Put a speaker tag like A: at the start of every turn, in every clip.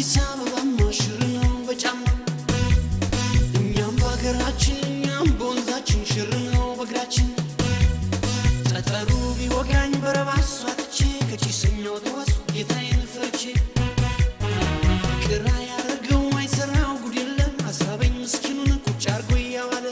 A: አዲስ አበባ ማሽር ነው በጫማ እኛም በሀገራችን እኛም በወንዛችን ሽር ነው በእግራችን ጠጠሩ ቢወጋኝ በረባሷ ትቼ ከቺሰኛው ተዋሱ ጌታዬን ፈርቼ ፍቅር ያደርገው አይሰራው ጉድ የለም አሳበኝ ምስኪኑን ቁጭ አርጎ እያዋለ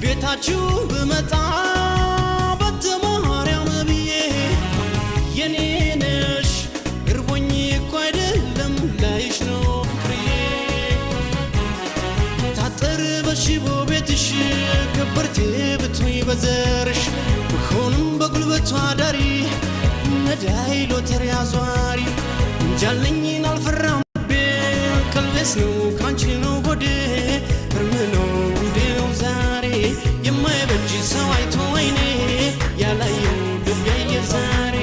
A: ቤታችሁ በመጣ በተማርያም ብዬ የኔነሽ እርቦኝ እኮ አይደለም ላይሽ ነው ፍቅሬ ታጠር በሽቦ ቤትሽ ከበርቴ ብትይ በዘርሽ ብሆንም በጉልበቷ ዳሪ ነዳይ ሎተሪ አዟሪ እንጃልኝን አልፈራም ልቤ ቀልቤስ ነው ካንቺ ነው ጎዴ እርም ነው ጉዴ ነው ዛሬ የማይበጅ ሰው አይቶ አይኔ ያላየው ልቤ የዛሬ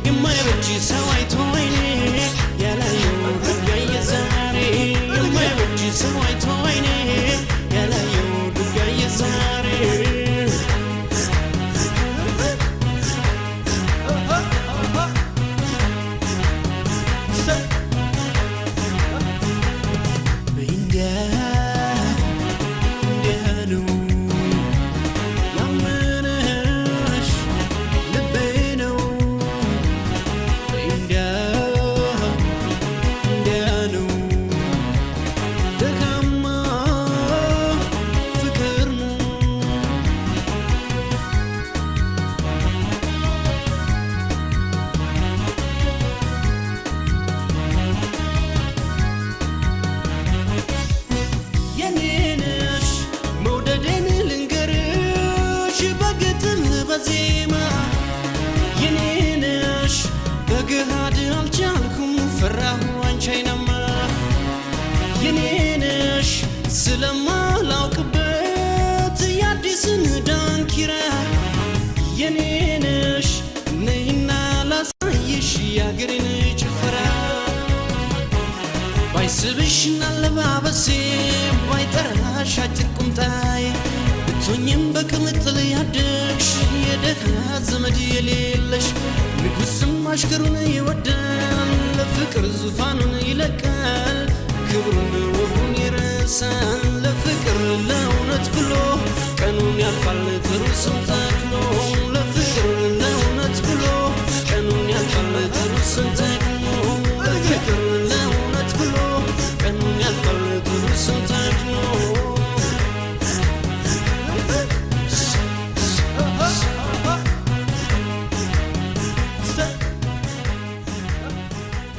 A: የማይበጅ ሰው አይቶ አይኔ ያላየው ልቤ የዛሬ የማይበጅ ሰው አይቶ አይኔ ያላየው ልቤ የዛሬ በገሃድ አልቻልኩም ፈራሁ አንቺንማ የኔነሽ ስለማላውቅበት የአዲስን ዳንኪራ የኔነሽ ነይና ላሳይሽ የአገሬን ጭፈራ ባይስብሽና አለባበሴ ባይጠራሽ አጭር ቁምጣዬ ብትሆኝም በቅምጥል ያደግሽ የደሃ ዘመድ የሌለሽ ንጉስም አሽከሩን ይወዳል ለፍቅር ዙፋኑን ይለቃል ክብሩን ወጉን ይረሳል ለፍቅር ለእውነት ብሎ ቀኑን ያልፋል ትሩስም ተክሎ ለፍቅር ለእውነት ብሎ ቀኑን ያልፋል ትሩስም